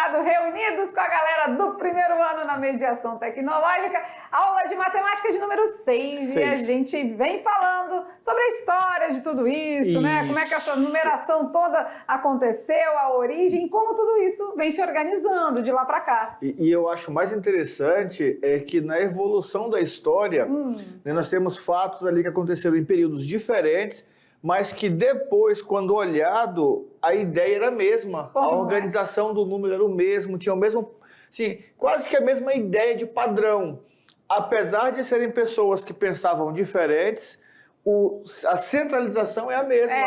lado, reunidos com a galera do primeiro ano na mediação tecnológica, aula de matemática de número 6. E a gente vem falando sobre a história de tudo isso, né? Como é que essa numeração toda aconteceu, a origem, como tudo isso vem se organizando de lá para cá. E eu acho mais interessante é que na evolução da história, né, nós temos fatos ali que aconteceram em períodos diferentes, mas que depois, quando olhado, a ideia era a mesma. A organização do número era o mesmo, tinha o mesmo, assim, quase que a mesma ideia de padrão. Apesar de serem pessoas que pensavam diferentes, a centralização é a mesma.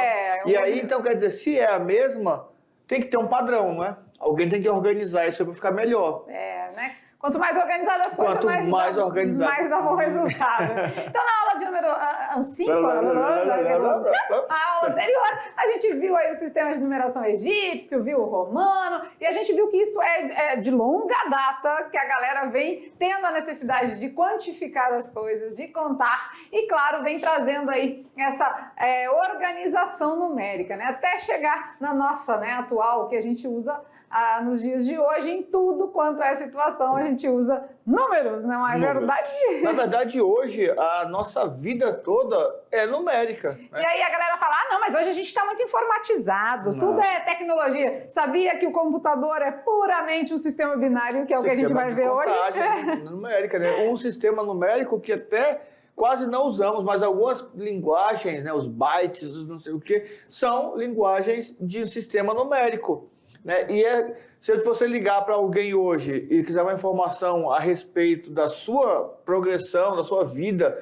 E aí, então, quer dizer, se é a mesma, tem que ter um padrão, não é? Alguém tem que organizar isso para ficar melhor. Né? Quanto mais organizadas as coisas, mais dá bom resultado. Então, na aula de número 5, a aula anterior, a gente viu aí o sistema de numeração egípcio, viu o romano, e a gente viu que isso é de longa data, que a galera vem tendo a necessidade de quantificar as coisas, de contar, e claro, vem trazendo aí essa organização numérica, né? Até chegar na nossa, né, atual, que a gente usa nos dias de hoje, em tudo quanto é situação, a gente usa números, não é verdade? Na verdade, hoje, a nossa vida toda é numérica. Né? E aí a galera fala, não, mas hoje a gente está muito informatizado, tudo é tecnologia. Sabia que o computador é puramente um sistema binário, que é o que a gente vai ver hoje? Numérica, né? Um sistema numérico que até quase não usamos, mas algumas linguagens, né, os bytes, não sei o que, são linguagens de um sistema numérico. Né? E se você ligar para alguém hoje e quiser uma informação a respeito da sua progressão, da sua vida,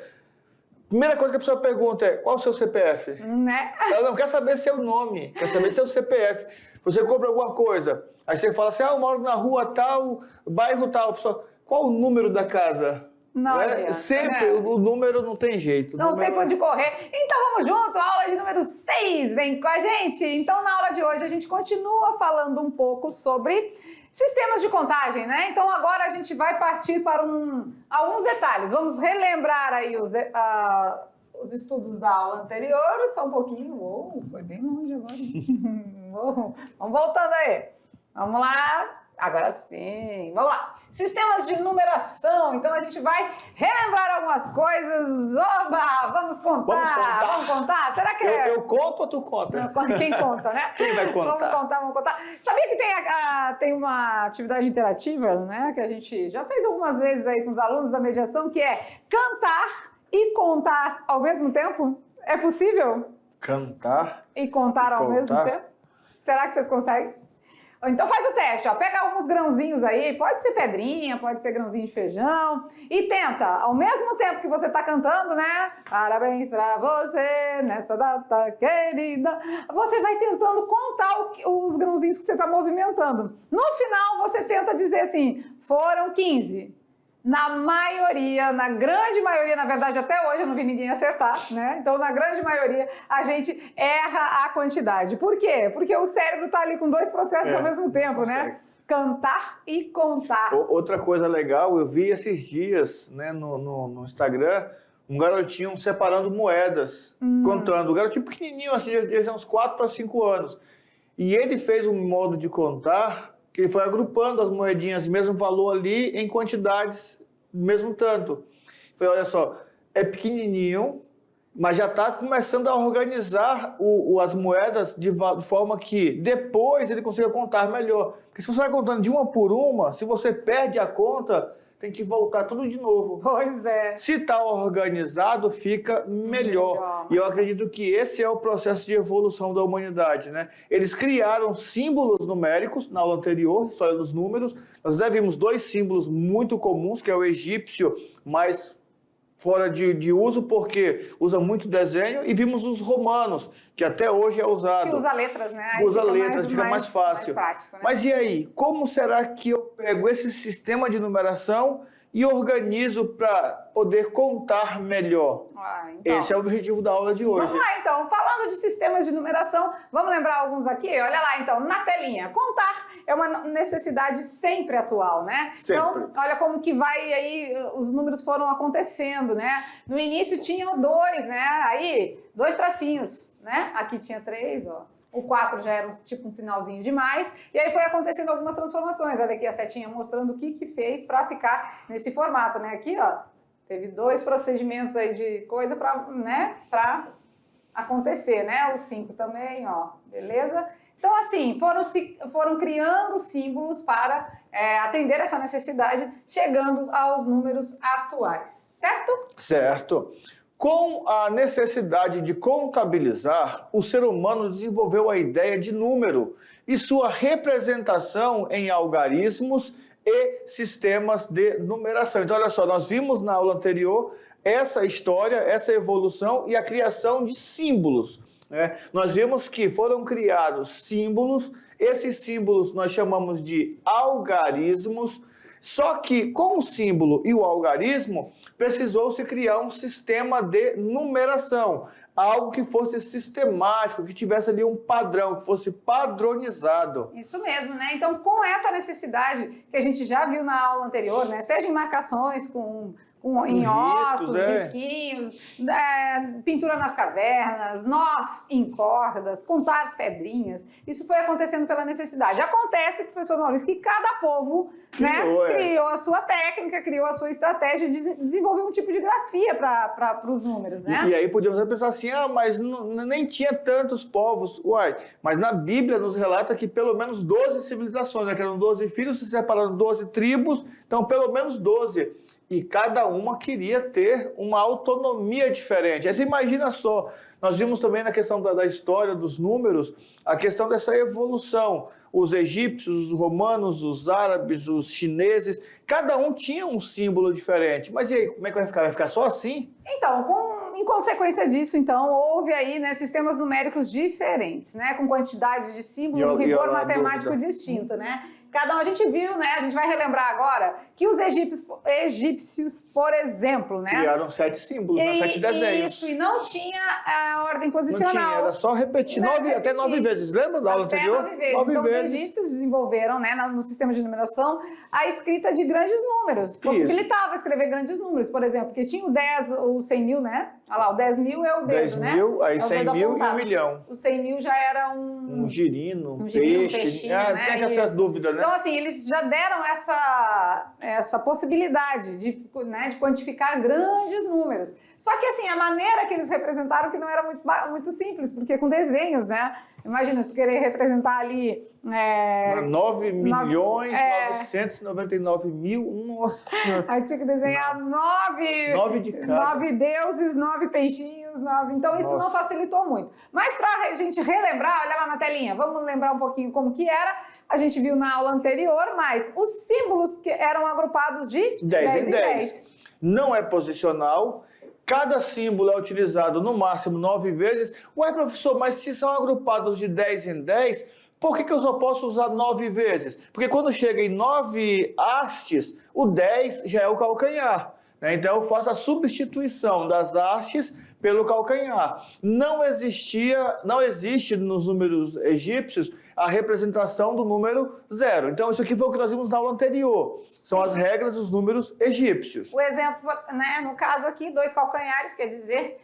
a primeira coisa que a pessoa pergunta é: qual é o seu CPF? Né? Ela não quer saber seu nome, quer saber seu CPF. Você compra alguma coisa, aí você fala assim: eu moro na rua tal, bairro tal. A pessoa, qual o número da casa? Não adianta, sempre, né? O número não tem jeito. Não tem pra onde correr. Então vamos junto, aula de número 6, vem com a gente. Então na aula de hoje a gente continua falando um pouco sobre sistemas de contagem, né? Então agora a gente vai partir para alguns detalhes. Vamos relembrar aí os estudos da aula anterior, só um pouquinho. Foi bem longe agora. Vamos voltando aí. Vamos lá. Agora sim, vamos lá. Sistemas de numeração, então a gente vai relembrar algumas coisas. Oba, vamos contar. Vamos contar? Será que eu conto ou tu conta? Quem conta, né? Quem vai contar? Vamos contar. Sabia que tem uma atividade interativa, né? Que a gente já fez algumas vezes aí com os alunos da mediação, que é cantar e contar ao mesmo tempo? É possível? Cantar e contar ao mesmo tempo? Será que vocês conseguem? Então faz o teste, ó. Pega alguns grãozinhos aí, pode ser pedrinha, pode ser grãozinho de feijão, e tenta, ao mesmo tempo que você tá cantando, né? Parabéns pra você nessa data querida. Você vai tentando contar os grãozinhos que você tá movimentando. No final, você tenta dizer assim, foram 15. Na grande maioria, na verdade, até hoje eu não vi ninguém acertar, né? Então, na grande maioria, a gente erra a quantidade. Por quê? Porque o cérebro está ali com dois processos ao mesmo tempo, né? Cantar e contar. Outra coisa legal, eu vi esses dias, né, no Instagram, um garotinho separando moedas, contando. Um garotinho pequenininho, assim, ele tinha uns 4 para 5 anos. E ele fez um modo de contar que ele foi agrupando as moedinhas, mesmo valor ali, em quantidades, mesmo tanto. Falei, olha só, é pequenininho, mas já está começando a organizar as moedas de forma que depois ele consiga contar melhor. Porque se você vai contando de uma por uma, se você perde a conta, tem que voltar tudo de novo. Pois é. Se está organizado, fica melhor. E eu acredito que esse é o processo de evolução da humanidade, né? Eles criaram símbolos numéricos na aula anterior, História dos Números. Nós já vimos 2 símbolos muito comuns, que é o egípcio, mas fora de uso, porque usa muito desenho, e vimos os romanos, que até hoje é usado. Que usa letras, né? Aí usa letras, fica mais fácil. Mais prático, né? Mas e aí, como será que eu pego esse sistema de numeração e organizo para poder contar melhor? Então, esse é o objetivo da aula de hoje. Vamos lá, então. Falando de sistemas de numeração, vamos lembrar alguns aqui? Olha lá, então, na telinha. Contar é uma necessidade sempre atual, né? Sempre. Então, olha como que vai aí, os números foram acontecendo, né? No início tinham 2, né? Aí, 2 tracinhos, né? Aqui tinha 3, ó. o 4 já era tipo um sinalzinho de mais, e aí foi acontecendo algumas transformações. Olha aqui a setinha mostrando o que fez para ficar nesse formato, né? Aqui, ó, teve 2 procedimentos aí de coisa para, né, para acontecer, né? O 5 também, ó, beleza? Então, assim, foram criando símbolos para atender essa necessidade, chegando aos números atuais, certo? Certo. Com a necessidade de contabilizar, o ser humano desenvolveu a ideia de número e sua representação em algarismos e sistemas de numeração. Então, olha só, nós vimos na aula anterior essa história, essa evolução e a criação de símbolos. Nós vimos que foram criados símbolos, esses símbolos nós chamamos de algarismos, só que com o símbolo e o algarismo precisou-se criar um sistema de numeração, algo que fosse sistemático, que tivesse ali um padrão, que fosse padronizado. Isso mesmo, né? Então, com essa necessidade que a gente já viu na aula anterior, né? Seja em marcações em ossos, risquinhos, pintura nas cavernas, nós em cordas, contar pedrinhas. Isso foi acontecendo pela necessidade. Acontece, professor Maurício, que cada povo criou a sua técnica, criou a sua estratégia, desenvolveu um tipo de grafia para os números, né? E aí podíamos pensar assim, mas nem tinha tantos povos. Uai, mas na Bíblia nos relata que pelo menos 12 civilizações, né? Que eram 12 filhos, se separaram 12 tribos, então pelo menos 12. E cada uma queria ter uma autonomia diferente. Aí você imagina só, nós vimos também na questão da história dos números, a questão dessa evolução. Os egípcios, os romanos, os árabes, os chineses, cada um tinha um símbolo diferente. Mas e aí, como é que vai ficar? Vai ficar só assim? Então, em consequência disso, então, houve aí, né, sistemas numéricos diferentes, né, com quantidades de símbolos e rigor matemático distinto, né? Cada um, a gente viu, né? A gente vai relembrar agora que os egípcios, por exemplo, né? Criaram 7 símbolos, 7 desenhos. Isso, e não tinha a ordem posicional. Não tinha, era só repetir, até 9 vezes. Lembra da aula anterior? Até 9 vezes. Então, os egípcios desenvolveram, né, no sistema de numeração, a escrita de grandes números. Possibilitava escrever grandes números, por exemplo, porque tinha o 10, o 100 mil, né? Olha lá, o 10 mil é o dedo, 10 mil, aí 100 mil e 1 milhão. O 100 mil já era um girino, um peixinho, né? Tem essa dúvida, né? Então, assim, eles já deram essa possibilidade de quantificar grandes números. Só que, assim, a maneira que eles representaram que não era muito simples, porque com desenhos, né? Imagina, tu querer representar ali... 9 milhões, 999 mil, nossa! Aí tinha que desenhar 9 de cada. 9 deuses, 9 peixinhos, 9... Então, isso não facilitou muito. Mas, para a gente relembrar, olha lá na telinha, vamos lembrar um pouquinho como que era. A gente viu na aula anterior, mas os símbolos que eram agrupados de 10 em 10. Não é posicional. Cada símbolo é utilizado no máximo 9 vezes. Ué, professor, mas se são agrupados de 10 em 10, por que eu só posso usar 9 vezes? Porque quando chega em 9 hastes, o 10 já é o calcanhar. Né? Então eu faço a substituição das hastes pelo calcanhar. Não existe nos números egípcios a representação do número 0. Então isso aqui foi o que nós vimos na aula anterior. Sim. São as regras dos números egípcios. O exemplo, né, no caso aqui, 2 calcanhares, quer dizer,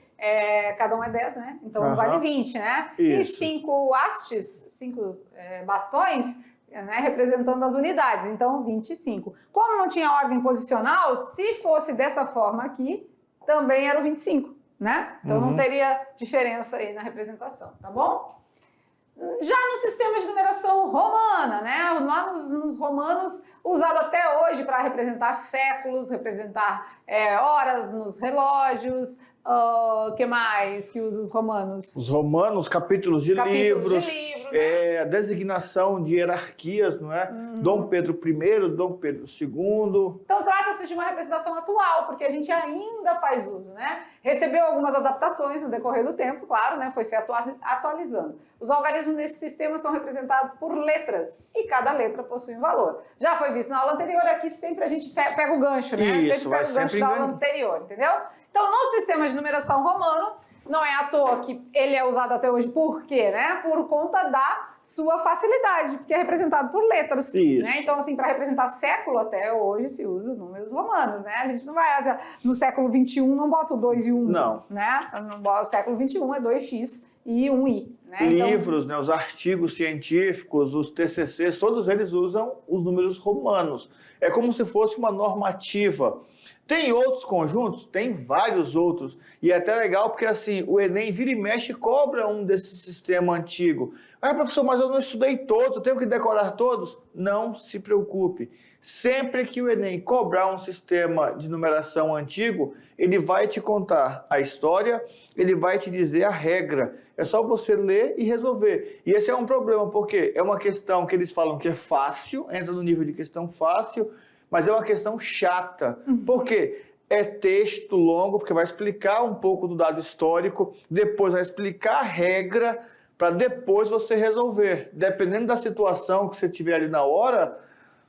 cada um é 10, né? Então vale 20, né? Isso. E 5 hastes, 5 bastões, né, representando as unidades, então 25. Como não tinha ordem posicional, se fosse dessa forma aqui, também era o 25. Né? Então não teria diferença aí na representação, tá bom? Já no sistema de numeração romana, né? Lá nos romanos, usado até hoje para representar séculos, representar horas nos relógios. Que mais que usa os romanos? Os romanos, capítulos de livros, né? A designação de hierarquias, não é? Dom Pedro I, Dom Pedro II. Então trata-se de uma representação atual, porque a gente ainda faz uso, né? Recebeu algumas adaptações no decorrer do tempo, claro, né? Foi se atualizando. Os algarismos nesse sistema são representados por letras, e cada letra possui um valor. Já foi visto na aula anterior, aqui sempre a gente pega o gancho, né? Isso, sempre pega o gancho da aula anterior, entendeu? Então, no sistema de numeração romano, não é à toa que ele é usado até hoje. Por quê? Né? Por conta da sua facilidade, porque é representado por letras. Isso. Né? Então, assim, para representar século até hoje se usa números romanos, né? A gente não vai, no século XXI, não bota o 2 e o 1. Não. Né? O século XXI é 2x e um I. Né? Livros, né, os artigos científicos, os TCCs, todos eles usam os números romanos. É como se fosse uma normativa. Tem outros conjuntos? Tem vários outros. E é até legal porque assim, o Enem vira e mexe cobra um desse sistema antigo. Ah, professor, mas eu não estudei todos, eu tenho que decorar todos? Não se preocupe. Sempre que o Enem cobrar um sistema de numeração antigo, ele vai te contar a história, ele vai te dizer a regra. É só você ler e resolver. E esse é um problema, porque é uma questão que eles falam que é fácil, entra no nível de questão fácil, mas é uma questão chata. Por quê? É texto longo, porque vai explicar um pouco do dado histórico, depois vai explicar a regra, para depois você resolver. Dependendo da situação que você tiver ali na hora,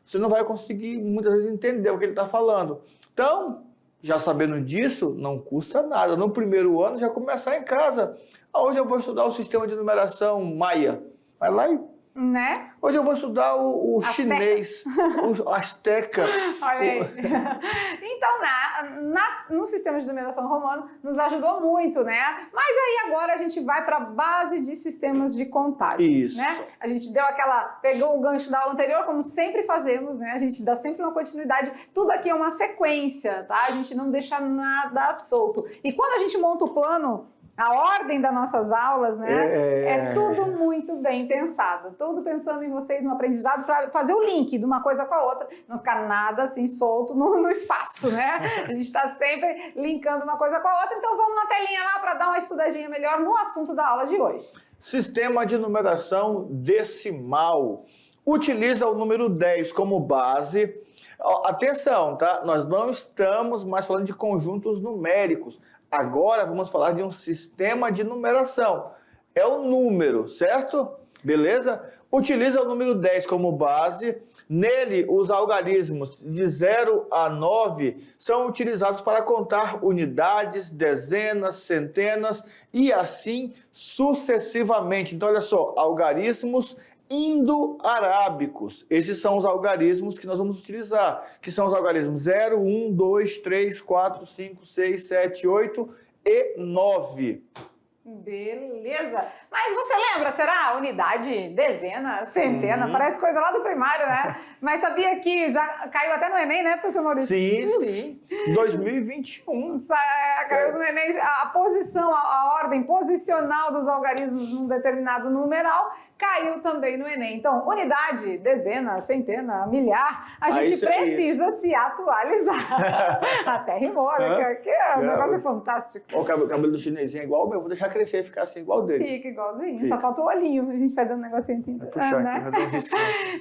você não vai conseguir muitas vezes entender o que ele está falando. Então, já sabendo disso, não custa nada. No primeiro ano, já começar em casa. Hoje eu vou estudar o sistema de numeração maia. Vai lá e... Né? Hoje eu vou estudar o chinês, o asteca. Olha aí. Então, no sistema de numeração romano, nos ajudou muito, né? Mas aí agora a gente vai para a base de sistemas de contagem. Isso. Né? A gente pegou o gancho da aula anterior, como sempre fazemos, né? A gente dá sempre uma continuidade. Tudo aqui é uma sequência, tá? A gente não deixa nada solto. E quando a gente monta o plano, a ordem das nossas aulas, né? É tudo muito bem pensado. Tudo pensando em vocês no aprendizado para fazer o link de uma coisa com a outra. Não ficar nada assim solto no espaço, né? A gente está sempre linkando uma coisa com a outra. Então vamos na telinha lá para dar uma estudadinha melhor no assunto da aula de hoje. Sistema de numeração decimal. Utiliza o número 10 como base. Atenção, tá? Nós não estamos mais falando de conjuntos numéricos. Agora vamos falar de um sistema de numeração. É o número, certo? Beleza? Utiliza o número 10 como base. Nele, os algarismos de 0 a 9 são utilizados para contar unidades, dezenas, centenas e assim sucessivamente. Então, olha só, algarismos indo-arábicos. Esses são os algarismos que nós vamos utilizar, que são os algarismos 0, 1, 2, 3, 4, 5, 6, 7, 8 e 9. Beleza. Mas você lembra, será? Unidade, dezena, centena, parece coisa lá do primário, né? Mas sabia que já caiu até no Enem, né, professor Maurício? Sim. 2021. Caiu no Enem a posição, a ordem posicional dos algarismos num determinado numeral caiu também no Enem. Então, unidade, dezena, centena, milhar, a gente precisa se atualizar. Até rimou, né? Que o negócio é fantástico. O cabelo do chinesinho é igual o meu, vou deixar crescer e ficar assim igual dele. Fica igualzinho, só falta o olhinho, a gente faz um negocinho assim. Puxar né? aqui,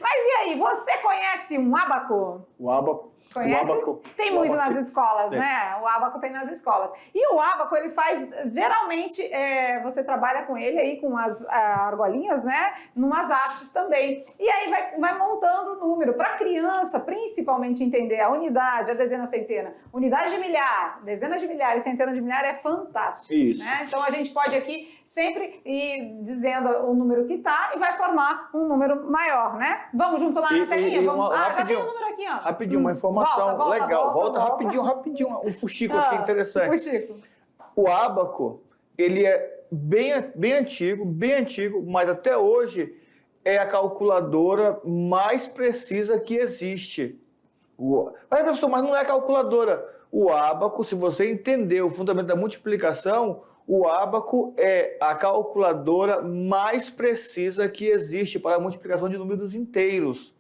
Mas e aí, você conhece um ábaco? O ábaco. Conhece? O ábaco. Tem muito nas escolas, né? O ábaco tem nas escolas. E o ábaco, ele faz, geralmente, você trabalha com ele aí, com as argolinhas, né? Numas hastes também. E aí vai montando o número. Para a criança, principalmente, entender a unidade, a dezena, a centena. Unidade de milhar, dezenas de milhar e centena de milhar é fantástico. Isso. Né? Então, a gente pode aqui sempre ir dizendo o número que tá e vai formar um número maior, né? Vamos junto lá na telinha? Já tem o número aqui, ó. Rapidinho, uma informação legal. Volta rapidinho. Um fuxico aqui interessante. Fuxico. O ábaco, ele é bem antigo, mas até hoje é a calculadora mais precisa que existe. Mas, professor, mas não é a calculadora. O ábaco, se você entender o fundamento da multiplicação, o ábaco é a calculadora mais precisa que existe para a multiplicação de números inteiros.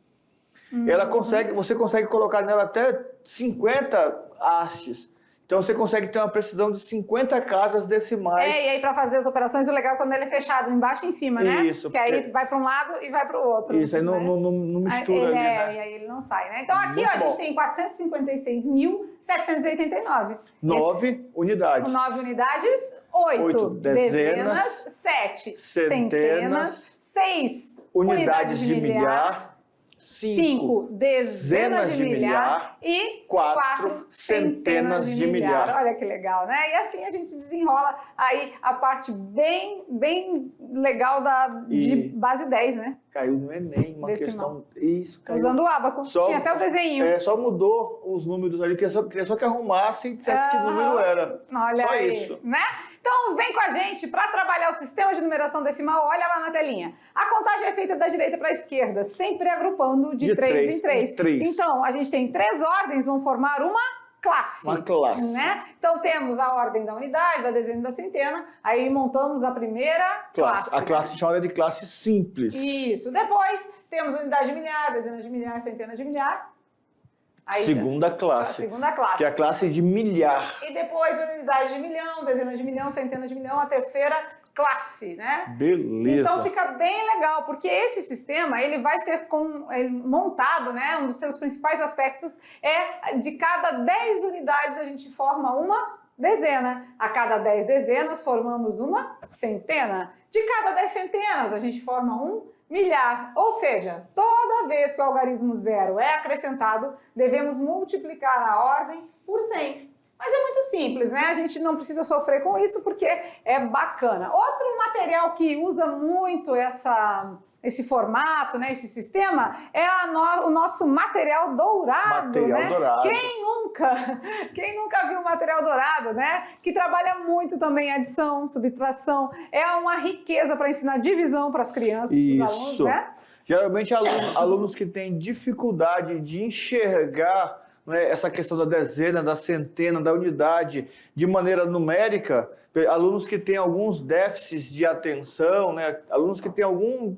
Você consegue colocar nela até 50 hastes. Então você consegue ter uma precisão de 50 casas decimais. E aí para fazer as operações, o legal é quando ele é fechado, embaixo e em cima, né? Isso. Que aí vai para um lado e vai para o outro. Isso, aí né? não mistura ali, né? E aí ele não sai, né? Então aqui, ó, a gente tem 456.789. 9 unidades. 9 unidades, 8 dezenas, 7 centenas, 6 unidades de milhar, 5 dezenas de milhar e 4 centenas de milhar. Olha que legal, né? E assim a gente desenrola aí a parte bem legal de base 10, né? Caiu no Enem, uma decimal. Questão... Isso, caiu. Usando o ábaco. Tinha até o desenho. Só mudou os números ali, queria só que arrumasse e dissesse que número era. Olha só aí, isso. Né? Então vem com a gente para trabalhar o sistema de numeração decimal. Olha lá na telinha. A contagem é feita da direita para a esquerda, sempre agrupando de 3 em 3. Então, a gente tem 3 ordens, vão formar uma classe. Uma classe. Né? Então, temos a ordem da unidade, da dezena e da centena, aí montamos a primeira classe. A classe chamada de classe simples. Isso. Depois, temos unidade de milhar, dezena de milhar, centena de milhar. Aí, segunda classe. A segunda classe. Que é a classe de milhar. E depois, unidade de milhão, dezena de milhão, centena de milhão, a terceira classe, né? Beleza. Então fica bem legal, porque esse sistema ele vai ser montado, né? Um dos seus principais aspectos é de cada 10 unidades a gente forma uma dezena. A cada 10 dezenas formamos uma centena. De cada 10 centenas a gente forma um milhar. Ou seja, toda vez que o algarismo 0 é acrescentado, devemos multiplicar a ordem por 100. Mas é muito simples, né? A gente não precisa sofrer com isso porque é bacana. Outro material que usa muito esse formato, né? Esse sistema, é o nosso material dourado, né? Dourado. Quem nunca viu material dourado, né? Que trabalha muito também adição, subtração. É uma riqueza para ensinar divisão para as crianças, para os alunos, né? Geralmente alunos que têm dificuldade de enxergar, né, essa questão da dezena, da centena, da unidade de maneira numérica, alunos que têm alguns déficits de atenção, né, alunos que têm alguma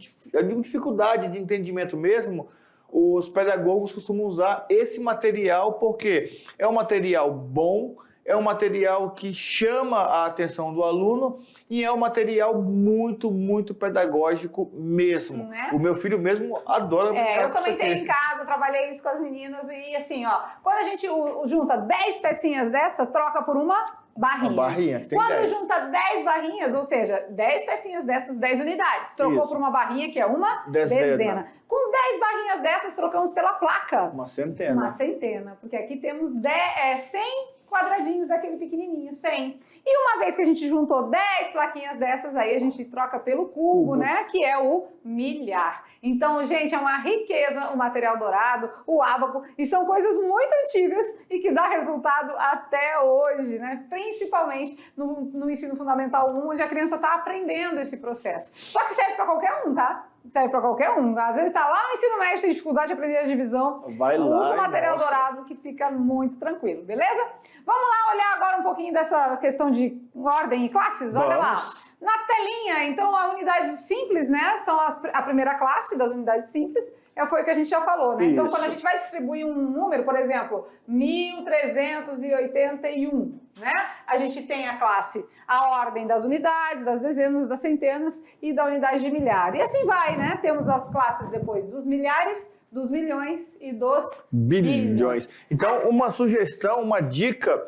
dificuldade de entendimento mesmo, os pedagogos costumam usar esse material porque é um material bom, é um material que chama a atenção do aluno e é um material muito, muito pedagógico mesmo. Né? O meu filho mesmo adora brincar eu também tenho em casa, trabalhei isso com as meninas e assim, ó, quando a gente junta 10 pecinhas dessa, troca por uma barrinha. Uma barrinha, que tem Quando 10. junta 10 barrinhas, ou seja, 10 pecinhas dessas, 10 unidades, trocou Isso. por uma barrinha que é uma dezena. Com 10 barrinhas dessas, trocamos pela placa. Uma centena. Uma centena, porque aqui temos 100 quadradinhos daquele pequenininho, 100. E uma vez que a gente juntou 10 plaquinhas dessas, aí a gente troca pelo cubo, né? Que é o milhar. Então, gente, é uma riqueza o material dourado, o ábaco, e são coisas muito antigas e que dá resultado até hoje, né? Principalmente no ensino fundamental 1, onde a criança está aprendendo esse processo. Só que serve para qualquer um, tá? Serve para qualquer um. Às vezes está lá no ensino médio, tem dificuldade de aprender a divisão. Vai lá. Usa o material dourado que fica muito tranquilo, beleza? Vamos lá olhar agora um pouquinho dessa questão de ordem e classes? Olha lá. Na telinha, então, a unidade simples, né? São a primeira classe das unidades simples. Foi o que a gente já falou, né? Isso. Então, quando a gente vai distribuir um número, por exemplo, 1381, né? A gente tem a classe, a ordem das unidades, das dezenas, das centenas e da unidade de milhar. E assim vai, né? Temos as classes depois dos milhares, dos milhões e dos bilhões. Então, uma sugestão, uma dica,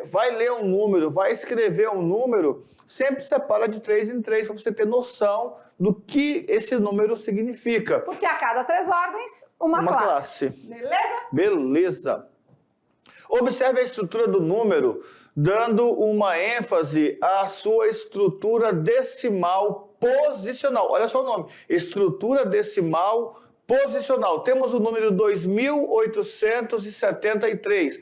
vai ler um número, vai escrever um número, sempre separa de 3 em 3 para você ter noção do que esse número significa. Porque a cada 3 ordens, uma classe. Beleza? Beleza. Observe a estrutura do número, dando uma ênfase à sua estrutura decimal posicional. Olha só o nome, estrutura decimal posicional. Temos o número 2.873.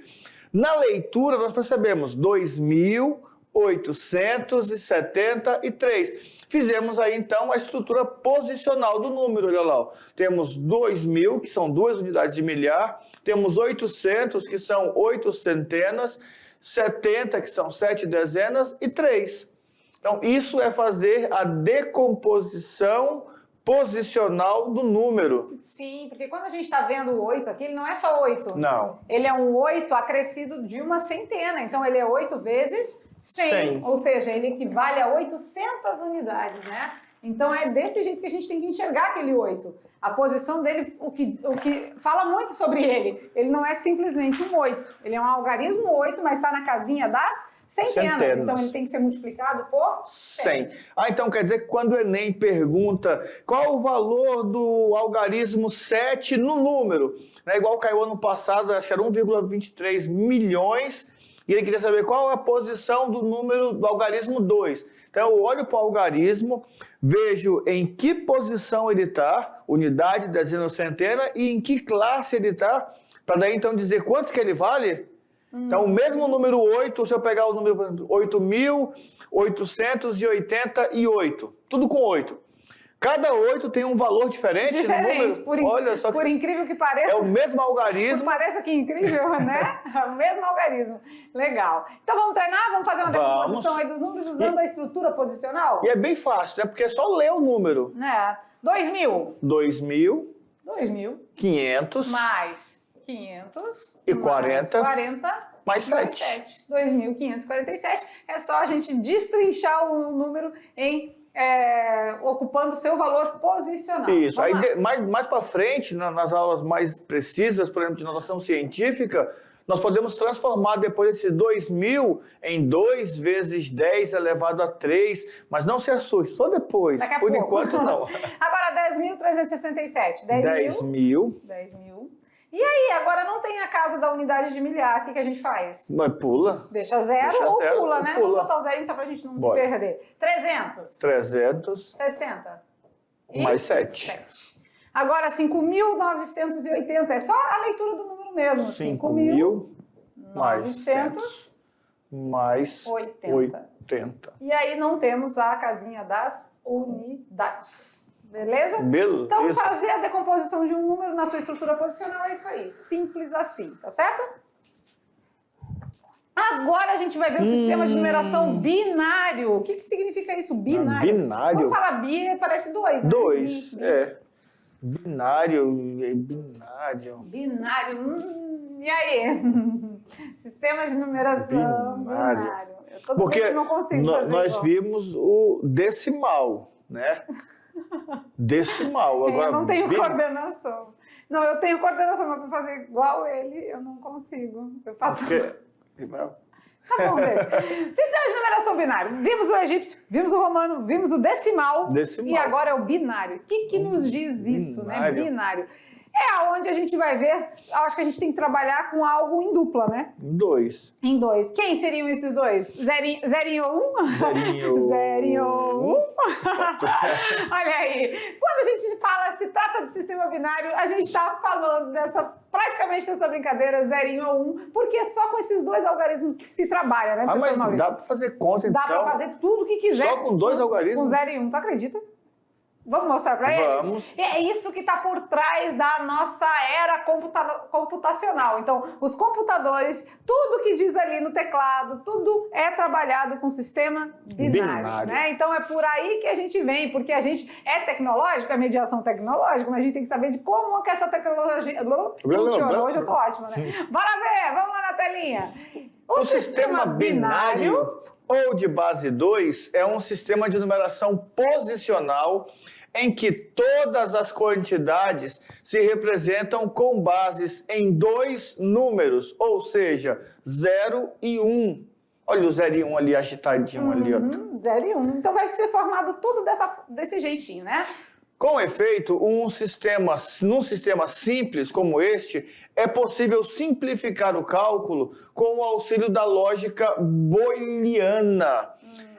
Na leitura, nós percebemos 2.873. Fizemos aí, então, a estrutura posicional do número. Olha lá, ó. Temos 2.000, que são 2 unidades de milhar. Temos 800, que são 8 centenas. 70, que são 7 dezenas. E 3. Então, isso é fazer a decomposição posicional do número. Sim, porque quando a gente está vendo o 8 aqui, ele não é só 8. Não. Ele é um 8 acrescido de uma centena. Então, ele é 8 vezes 100. Ou seja, ele equivale a 800 unidades, né? Então, é desse jeito que a gente tem que enxergar aquele 8. A posição dele, o que fala muito sobre ele. Ele não é simplesmente um 8. Ele é um algarismo 8, mas está na casinha das centenas. Então ele tem que ser multiplicado por 100. Então quer dizer que quando o Enem pergunta qual o valor do algarismo 7 no número, né, igual caiu ano passado, acho que era 1,23 milhões, e ele queria saber qual é a posição do número do algarismo 2. Então eu olho para o algarismo, vejo em que posição ele está, unidade, dezena ou centena, e em que classe ele está, para daí então dizer quanto que ele vale. Então o mesmo número 8, se eu pegar o número, por exemplo, 8.888, tudo com 8. Cada 8 tem um valor diferente no número. Olha, só que por incrível que pareça. É o mesmo algarismo. Parece que incrível, né? É o mesmo algarismo. Legal. Então vamos treinar? Vamos fazer uma decomposição aí dos números usando a estrutura posicional? E é bem fácil, né? Porque é só ler o número. 2.000. 2.500. Mais 500. E 40. Mais 7. 2.547. É só a gente destrinchar o número em... ocupando o seu valor posicional. Isso. Aí, mais para frente, nas aulas mais precisas, por exemplo, de notação científica, nós podemos transformar depois esse 2.000 em 2 vezes 10 elevado a 3, mas não se assuste, só depois. Daqui a por pouco. Enquanto, não. Agora, 10.367. 10.000. E aí, agora não tem a casa da unidade de milhar, o que a gente faz? Mas pula. Deixa zero ou pula, né? Vamos botar o zerinho só pra gente não se perder. 300. 360. Mais 7. Agora, 5.980. É só a leitura do número mesmo. 5.900. Mais 80. E aí não temos a casinha das unidades. Beleza? Beleza. Então, fazer a decomposição de um número na sua estrutura posicional é isso aí. Simples assim, tá certo? Agora a gente vai ver o sistema de numeração binário. O que significa isso, binário? Binário? Vamos falar bi, parece 2, né? 2, Binário. Binário. E aí? Sistema de numeração binário. Todo mundo não consigo fazer nós vimos o decimal, né? Decimal. Agora, eu não tenho coordenação. Não, eu tenho coordenação, mas para fazer igual ele, eu não consigo. Eu faço... Tá bom, deixa. Sistema de numeração binário. Vimos o egípcio, vimos o romano, vimos o decimal. E agora é o binário. O que nos diz isso, né? Binário. É aonde a gente vai ver, acho que a gente tem que trabalhar com algo em dupla, né? Em 2. Quem seriam esses dois? Zerinho ou 1? Zerinho ou 1. Olha aí. Quando a gente fala, se trata de sistema binário, a gente está falando praticamente dessa brincadeira, zerinho ou 1, porque é só com esses dois algarismos que se trabalha, né, professor mas Maurício? Dá para fazer conta, então? Dá para fazer tudo o que quiser. Só com 2 algarismos? Com 0 e 1, tu acredita? Vamos mostrar para eles? Vamos. E é isso que está por trás da nossa era computacional. Então, os computadores, tudo que diz ali no teclado, tudo é trabalhado com sistema binário. Né? Então, é por aí que a gente vem, porque a gente é tecnológico, é mediação tecnológica, mas a gente tem que saber de como que essa tecnologia funciona. Hoje eu tô ótima, né? Bora ver, vamos lá na telinha. O sistema binário ou de base 2 é um sistema de numeração posicional em que todas as quantidades se representam com bases em 2 números, ou seja, 0 e 1. Olha o 0 e 1 ali agitadinho ali, ó. 0 e 1. Então vai ser formado tudo desse jeitinho, né? Com efeito, num sistema simples como este, é possível simplificar o cálculo com o auxílio da lógica booleana.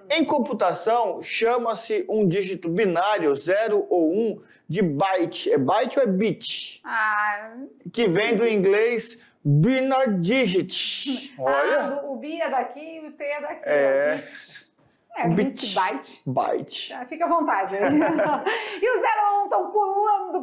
Em computação, chama-se um dígito binário, 0 ou 1, de byte. É byte ou é bit? Que vem do inglês binary digit. Olha. O bi é daqui e o t é daqui. Bit. Byte. Fica à vontade. E o 0 a 1 estão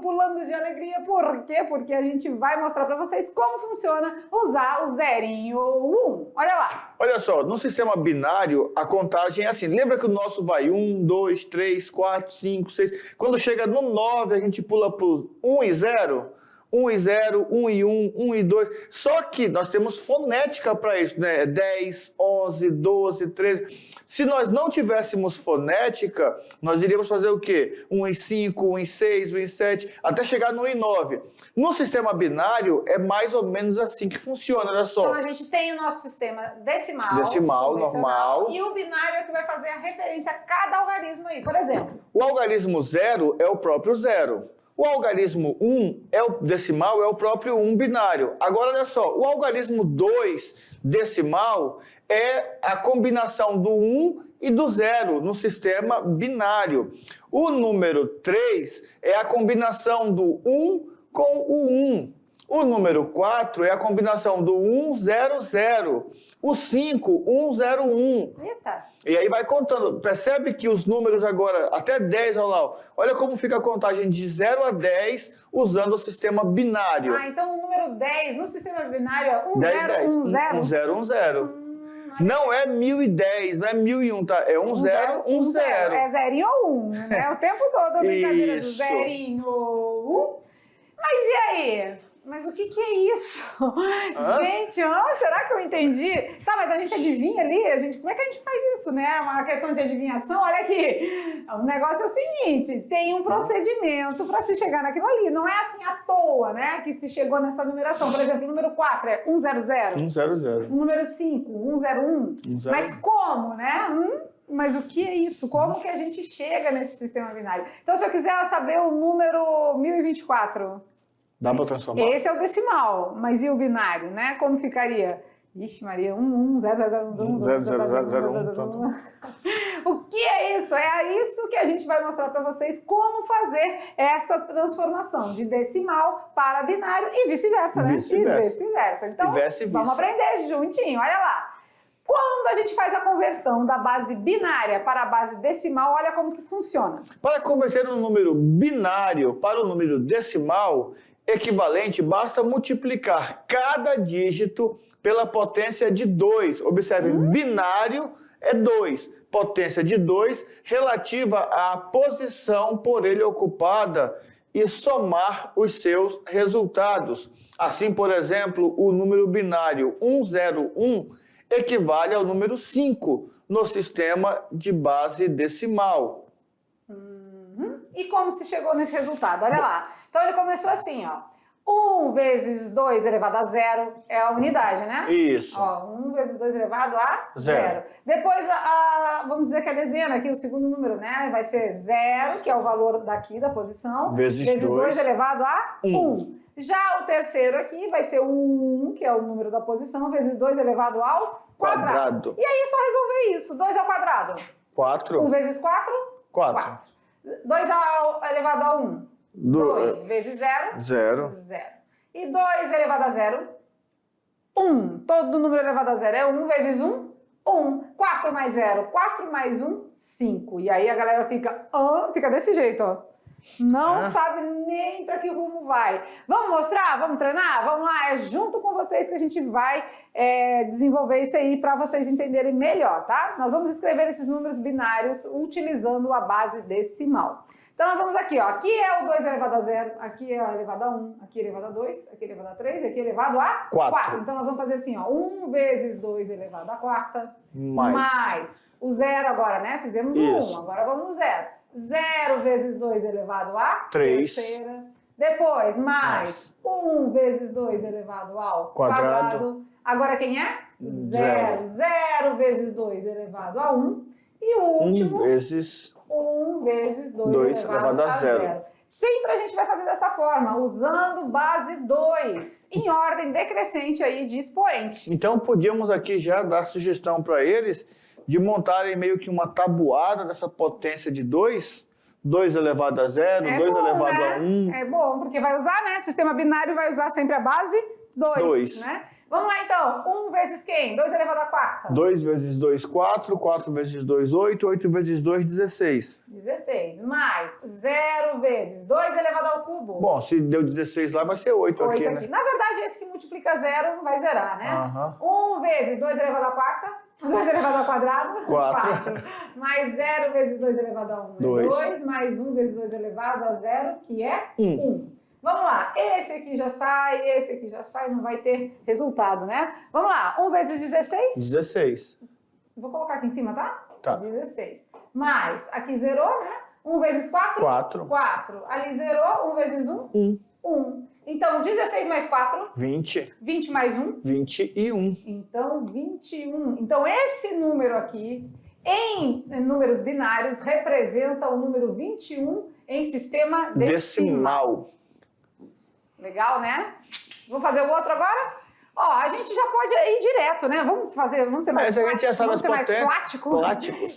pulando de alegria. Por quê? Porque a gente vai mostrar para vocês como funciona usar o zerinho ou 1. Olha lá. Olha só, no sistema binário, a contagem é assim. Lembra que o nosso vai 1, 2, 3, 4, 5, 6. Quando chega no 9, a gente pula para 1 e 0. 1 e 0, 1 e 1, 1 e 2. Só que nós temos fonética para isso, né? 10, 11. 11, 12, 13. Se nós não tivéssemos fonética, nós iríamos fazer o quê? 1 em 5, 1 em 6, 1 em 7, até chegar no 1 em 9. No sistema binário, é mais ou menos assim que funciona, olha só. Então, a gente tem o nosso sistema decimal. Decimal, normal. E o binário é que vai fazer a referência a cada algarismo aí. Por exemplo. O algarismo 0 é o próprio 0. O algarismo 1 é o decimal, é o próprio 1 binário. Agora, olha só, o algarismo 2 decimal é a combinação do 1 e do 0 no sistema binário. O número 3 é a combinação do 1 com o 1. O número 4 é a combinação do 1, 0, 0. O 5, 1, 0, 1. Eita! E aí vai contando. Percebe que os números agora, até 10, olha lá. Olha como fica a contagem de 0 a 10 usando o sistema binário. Ah, então o número 10 no sistema binário é 1, 10, 0, 10. 1, 0? 1, 0, 1, 0. Não é 1010, não é 1001, tá? É 1, 0, 1, 0. É zerinho ou 1, né? O tempo todo a brincadeira do zerinho ou 1. Mas e aí? Mas o que é isso? Gente, será que eu entendi? Tá, mas a gente adivinha ali? Como é que a gente faz isso, né? Uma questão de adivinhação. Olha aqui, o negócio é o seguinte, tem um procedimento para se chegar naquilo ali. Não é assim à toa, né, que se chegou nessa numeração. Por exemplo, o número 4 é 100. 100. O número 5, 101. Mas como, né? Mas o que é isso? Como que a gente chega nesse sistema binário? Então, se eu quiser saber o número 1024... Dá para transformar? Esse é o decimal, mas e o binário, né? Como ficaria? Ixi, Maria, 1, 0, 0, 0, 1, 0, 0, 0, 0, 1. O que é isso? É isso que a gente vai mostrar para vocês como fazer essa transformação de decimal para binário e vice-versa, né? Vice-versa. Então, vamos aprender juntinho, olha lá. Quando a gente faz a conversão da base binária para a base decimal, olha como que funciona. Para converter um número binário para o número decimal equivalente, basta multiplicar cada dígito pela potência de 2. Observe, binário é 2. Potência de 2 relativa à posição por ele ocupada e somar os seus resultados. Assim, por exemplo, o número binário 101 equivale ao número 5 no sistema de base decimal. E como se chegou nesse resultado? Olha lá. Então ele começou assim, ó. 1 vezes 2 elevado a 0 é a unidade, né? Isso. Ó, 1 vezes 2 elevado a 0. Depois, vamos dizer que a dezena aqui, o segundo número, né? Vai ser 0, que é o valor daqui da posição. Vezes 2 elevado a 1. Já o terceiro aqui vai ser o 1, que é o número da posição, vezes 2 elevado ao quadrado. E aí é só resolver isso. 2 ao quadrado. 4. 1 vezes 4? 4. 2 elevado a 1. 2 vezes 0? 0. 0. E 2 elevado a 0? 1. Todo número elevado a 0 é 1 vezes 1? 1. 4 mais 0. 4 mais 1? 5. E aí a galera fica desse jeito, ó. Não sabe nem para que rumo vai. Vamos mostrar? Vamos treinar? Vamos lá, é junto com vocês que a gente vai desenvolver isso aí para vocês entenderem melhor, tá? Nós vamos escrever esses números binários utilizando a base decimal. Então nós vamos aqui, ó. Aqui é o 2 elevado a 0, aqui é elevado a 1, aqui elevado a 2, aqui elevado a 3, aqui elevado a 4. Então nós vamos fazer assim, ó. 1 vezes 2 elevado a quarta, mais o 0 agora, né? Fizemos o 1, agora vamos no 0. 0 vezes 2 elevado a terceira. Depois, mais 1 vezes 2 elevado ao quadrado. Agora quem é? 0. 0 vezes 2 elevado a 1. E o último, 1 vezes 2 elevado a 0. Sempre a gente vai fazer dessa forma, usando base 2, em ordem decrescente aí de expoente. Então, podíamos aqui já dar sugestão para eles de montarem meio que uma tabuada dessa potência de 2, 2 elevado a 0, 2 elevado a 1. É bom, porque vai usar, né? Sistema binário vai usar sempre a base 2, né? Vamos lá, então. 1 vezes quem? 2 elevado a quarta. 2 vezes 2, 4. 4 vezes 2, 8. 8 vezes 2, 16. 16. Mais 0 vezes 2 elevado ao cubo. Bom, se deu 16 lá, vai ser 8 aqui, né? Na verdade, esse que multiplica 0 vai zerar, né? 1 vezes 2 elevado à quarta. 2 elevado ao quadrado. 4. Mais 0 vezes 2 elevado a 1 é 2. Mais 1 vezes 2 elevado a 0, que é 1. Vamos lá, esse aqui já sai, não vai ter resultado, né? Vamos lá, 1 vezes 16? 16. Vou colocar aqui em cima, tá? Tá. 16. Mais, aqui zerou, né? 1 vezes 4? 4. 4. Ali zerou, 1 vezes 1? 1. 1. Então, 16 mais 4? 20. 20 mais 1? 21. Então, 21. Então, esse número aqui, em números binários, representa o número 21 em sistema decimal. Legal, né? Vamos fazer o outro agora? Ó, a gente já pode ir direto, né? Vamos ser mais práticos.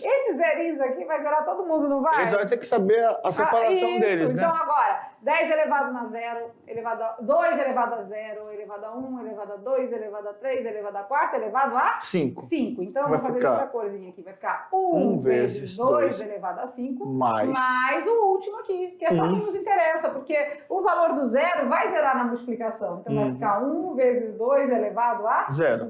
Esses zerinhos aqui vai zerar todo mundo, não vai? A gente vai ter que saber a separação deles, né? Então agora, 10 elevado a 0, 2 elevado a 0, elevado a 1, elevado a 2, elevado a 3, elevado a 4, elevado a 5. 5. Então eu vou fazer de outra corzinha aqui. Vai ficar 1 vezes 2 elevado a 5, mais o último aqui, que é só quem nos interessa, porque o valor do zero vai zerar na multiplicação. Então vai ficar 1 vezes 2 elevado a 0.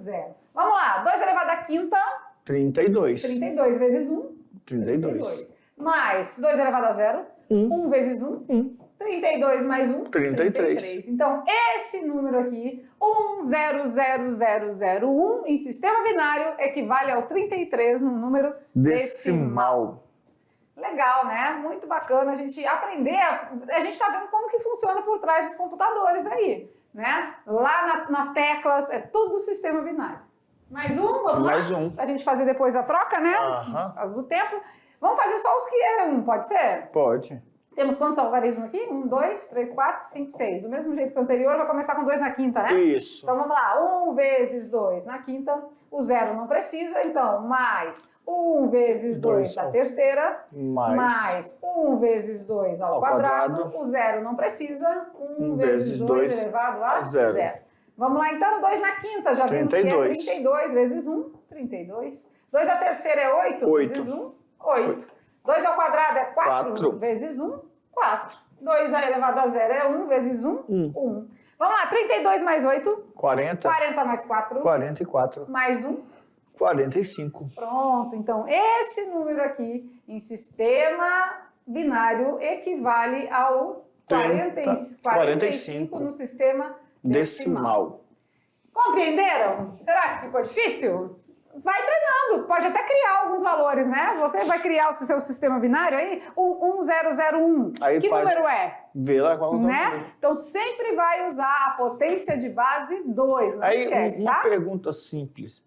Vamos lá, 2 elevado a quinta. 32. 32 vezes 1. 32. Mais 2 elevado a 0. 1 vezes 1. 32 mais 1. 33. Então, esse número aqui, 100001, em sistema binário, equivale ao 33 no número decimal. Legal, né? Muito bacana a gente aprender. A gente está vendo como que funciona por trás dos computadores aí, né? Lá nas teclas, é tudo sistema binário. Mais um, vamos lá? Mais um. Pra gente fazer depois a troca, né? As do tempo. Vamos fazer só os que é 1, pode ser? Pode. Temos quantos algarismos aqui? 1, 2, 3, 4, 5, 6. Do mesmo jeito que o anterior, vai começar com 2 na quinta, né? Isso. Então vamos lá. 1 vezes 2 na quinta. O zero não precisa, então mais 1 vezes 2 da terceira. Mais 1 vezes 2 ao quadrado. O zero não precisa. 1 vezes 2 elevado a 0. Vamos lá então. 2 na quinta. Já vimos que é 32 vezes 1. 32. 2 à terceira é 8. Vezes 1. 8. 2 ao quadrado é 4 vezes 1. 4. 2 elevado a 0 é 1 vezes 1. 1. Vamos lá, 32 mais 8. 40. 40 mais 4. 44. Mais 1. 45. Pronto, então esse número aqui em sistema binário equivale ao 45 no sistema decimal. Compreenderam? Será que ficou difícil? Vai treinando, pode até criar alguns valores, né? Você vai criar o seu sistema binário aí, o 1001. Aí que número é? Vê lá qual né? Então sempre vai usar a potência de base 2, não esquece, uma pergunta simples.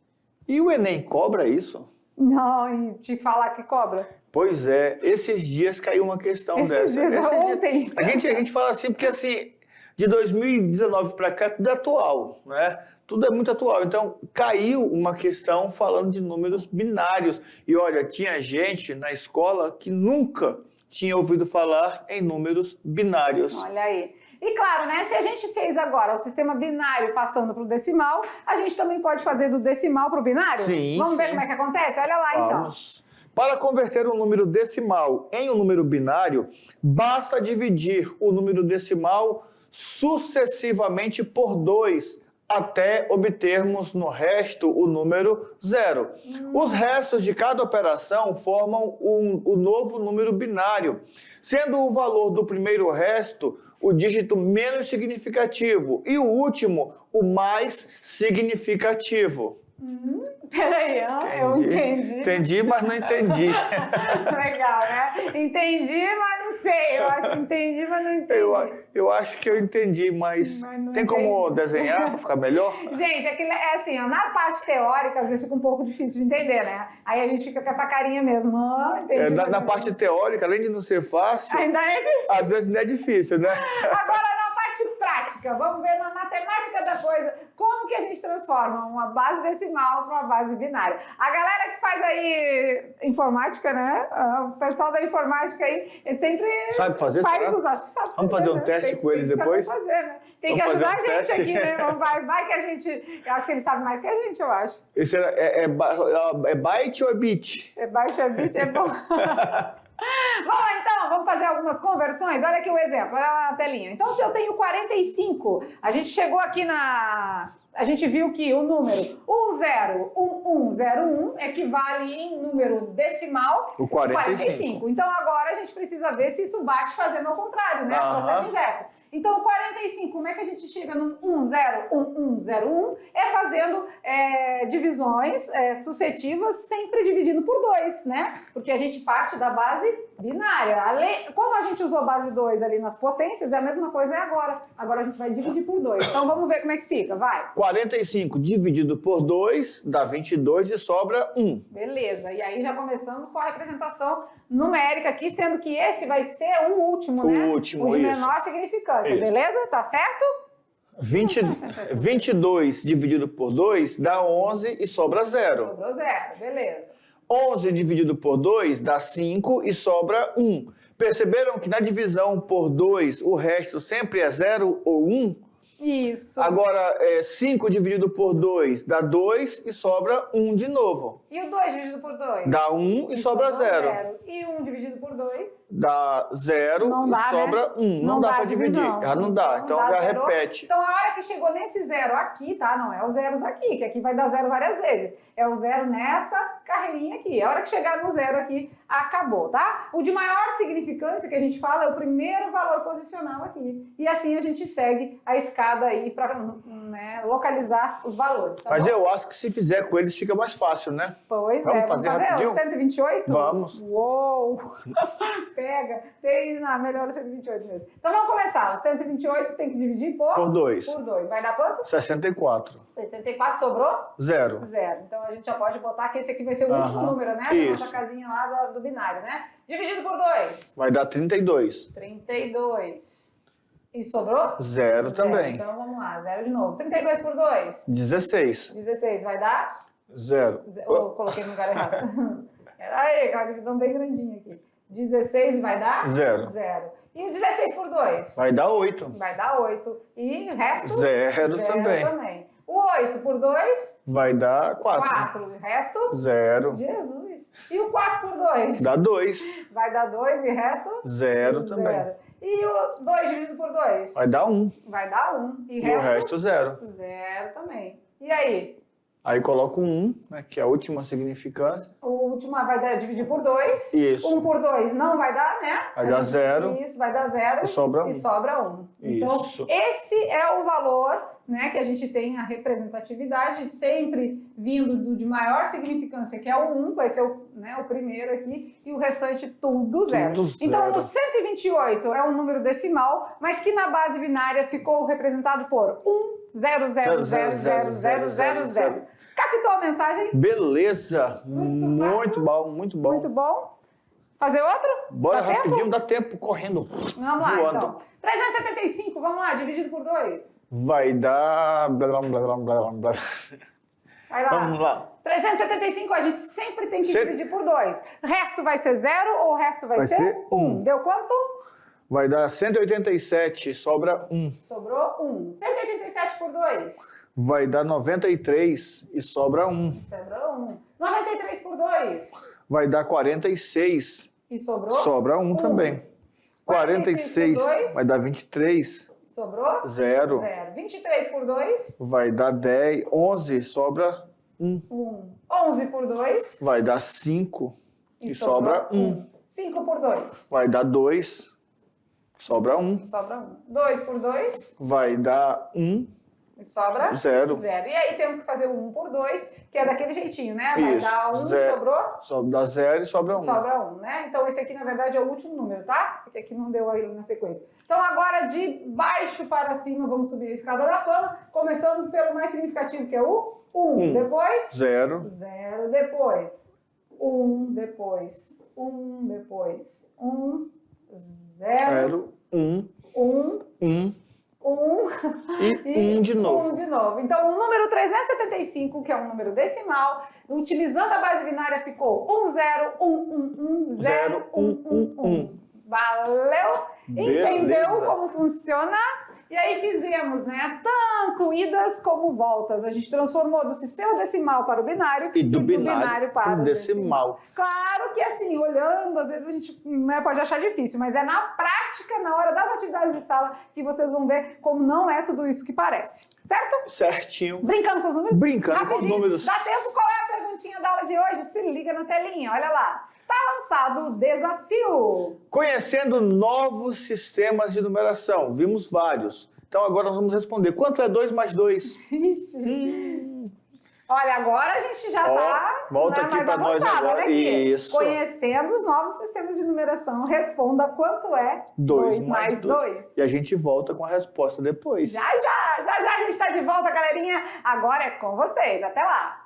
E o Enem cobra isso? Não, e te falar que cobra? Pois é, esses dias caiu uma questão dessa. Ontem. A gente fala assim, porque assim, de 2019 para cá tudo é atual, né? Tudo é muito atual. Então, caiu uma questão falando de números binários. E olha, tinha gente na escola que nunca tinha ouvido falar em números binários. Olha aí. E claro, né? Se a gente fez agora o sistema binário passando para o decimal, a gente também pode fazer do decimal para o binário? Sim. Vamos ver como é que acontece? Olha lá, Vamos. Então. Para converter um número decimal em um número binário, basta dividir o número decimal sucessivamente por 2, até obtermos no resto o número 0. Os restos de cada operação formam o novo número binário, sendo o valor do primeiro resto o dígito menos significativo e o último o mais significativo. Peraí, eu entendi. Entendi, mas não entendi. Legal, né? Entendi, mas não sei. Eu acho que entendi, mas não entendi. Eu acho que eu entendi, mas tem como desenhar para ficar melhor? Gente, é assim, ó, na parte teórica, às vezes fica um pouco difícil de entender, né? Aí a gente fica com essa carinha mesmo. Entendi, na parte teórica, além de não ser fácil, ainda é difícil. Às vezes não é difícil, né? Agora, na parte prática, vamos ver na matemática da coisa, como que a gente transforma uma base decimal para uma base binária. A galera que faz aí informática, né? O pessoal da informática aí, sempre sabe fazer, faz os, acho que sabe fazer. Vamos fazer um teste com eles depois? Fazer, né? Tem que ajudar a gente aqui, né? Vai que a gente... Eu acho que eles sabem mais que a gente, eu acho. Esse é byte ou é bit? É byte ou é bit? É bom. Bom, então, vamos fazer algumas conversões. Olha aqui o exemplo, olha lá na telinha. Então, se eu tenho 45, a gente chegou aqui a gente viu que o número 101101 equivale em número decimal o 45. Então, agora a gente precisa ver se isso bate fazendo ao contrário, né? Processo inverso. Então, 45, como é que a gente chega no 1, 0, 1, 1, 0, 1? É fazendo divisões sucessivas, sempre dividindo por 2, né? Porque a gente parte da base binária. Como a gente usou base 2 ali nas potências, é a mesma coisa agora. Agora a gente vai dividir por 2. Então, vamos ver como é que fica, vai. 45 dividido por 2 dá 22 e sobra 1. Beleza, e aí já começamos com a representação numérica aqui, sendo que esse vai ser o último, né? O último, o de isso. menor significância, Isso. beleza? Tá certo? 22 dividido por 2 dá 11 e sobra 0. Sobrou 0, beleza. 11 dividido por 2 dá 5 e sobra 1. Perceberam que na divisão por 2 o resto sempre é 0 ou 1? Isso. Agora, 5 dividido por 2 dá 2 e sobra 1 de novo. E o 2 dividido por 2? Dá 1 e sobra 0. E 1 dividido por 2? Dá 0 Não e dá, sobra né? 1. Não Não dá dá para dividir. divisão. Ah, não dá. Então já zero. repete. Então a hora que chegou nesse 0 aqui, tá? Não é os zeros aqui, que aqui vai dar 0 várias vezes. É o 0 nessa carreirinha aqui. A hora que chegar no 0 aqui, acabou, tá? O de maior significância que a gente fala é o primeiro valor posicional aqui. E assim a gente segue a escada aí para localizar os valores. Tá Mas bom? eu acho que se fizer com eles fica mais fácil, né? Pois Vamos é, fazer vamos fazer rapidinho? o 128? Vamos. Uou! Pega, melhor o 128 mesmo. Então vamos começar. O 128 tem que dividir Por 2. Por 2. Vai dar quanto? 64. 64 sobrou? 0. 0. Então a gente já pode botar que esse aqui vai ser o último número, né? Da Isso. nossa casinha lá do binário, né? Dividido por 2. Vai dar 32. 32. E sobrou? 0 também. Então vamos lá, 0 de novo. 32 por 2. 16. 16 vai dar? 0. Oh, coloquei no lugar errado. Aí, com a divisão bem grandinha aqui. 16 vai dar? 0. 0. E o 16 por 2? Vai dar 8. Vai dar 8. E o resto? 0 também. O 8 por 2? Vai dar 4. 4. O resto? 0. Jesus. E o 4 por 2? Dá 2. Vai dar 2 e o resto? 0 também. E o 2 dividido por 2? Vai dar 1. Vai dar 1. E E o resto 0. 0 também. E aí? Aí coloca um 1, né, que é a última significância. O último vai dividir por 2. Isso. 1 por 2 não vai dar, né? Vai dar 0. Isso, vai dar 0. E sobra 1. E sobra 1. Então, Isso. esse é o valor, né, que a gente tem a representatividade, sempre vindo de maior significância, que é o 1, vai ser o primeiro aqui, e o restante tudo 0. Tudo Então, zero. o 128 é um número decimal, mas que na base binária ficou representado por 1, 0, 0, 0, 0, 0, 0, 0. Captou a mensagem? Beleza. Muito bom, muito bom. Muito bom. Fazer outro? Bora Dá tempo? rapidinho, dá tempo, correndo. Vamos lá, voando. então. 375, vamos lá, dividido por 2. Vai dar... Blá, blá, blá, blá, blá. Vai lá. Vamos lá. 375 a gente sempre tem que Se- dividir por 2. Resto vai ser 0 ou o resto vai ser 1. Deu quanto? Vai dar 187, sobra 1. Sobrou 1. 187 por 2. Vai dar 93 e sobra 1. Sobrou 1. 93 por 2. Vai dar 46, E sobrou? sobra 1 também. 46 por dois. vai dar 23, Sobrou? 0. 0. 23 por 2. Vai dar 10, 11, sobra 1. 1. 11 por 2. Vai dar 5 e sobra 1. 5 por 2. Vai dar 2, sobra 1. Sobra 1. 2 por 2. Vai dar 1, E sobra? 0. 0. E aí temos que fazer o 1 por 2, que é daquele jeitinho, né? Vai Isso. dar 1, Zero. sobrou? Dá 0 e sobra 1. Sobra 1, né? Então esse aqui, na verdade, é o último número, tá? Porque aqui não deu aí na sequência. Então agora, de baixo para cima, vamos subir a escada da fama, começando pelo mais significativo, que é o 1. Depois? 0. 0. Depois? 1. Depois? 1. Depois? 1. 0. 0, 1, 1. 1 1. e 1 de novo. 1 de novo. Então, o número 375, que é um número decimal, utilizando a base binária, ficou 1, 0, 1, 1, 1, 0, 1, 1, 1. Valeu? Entendeu Beleza. como funciona? E aí fizemos, né, tanto idas como voltas. A gente transformou do sistema decimal para o binário E do binário para pro o decimal. Claro que assim, olhando, às vezes a gente pode achar difícil, mas é na prática, na hora das atividades de sala, que vocês vão ver como não é tudo isso que parece. Certo? Certinho. Brincando com os números? Brincando com os Rapidinho. números. Dá tempo? Qual é a perguntinha da aula de hoje? Se liga na telinha, olha lá. Tá lançado o desafio. Conhecendo novos sistemas de numeração. Vimos vários. Então agora nós vamos responder. Quanto é 2 mais 2? Olha, agora a gente já está volta aqui mais para nós avançado. agora. Olha aqui. Isso. Conhecendo os novos sistemas de numeração, responda quanto é 2 mais 2. E a gente volta com a resposta depois. Já a gente está de volta, galerinha. Agora é com vocês. Até lá.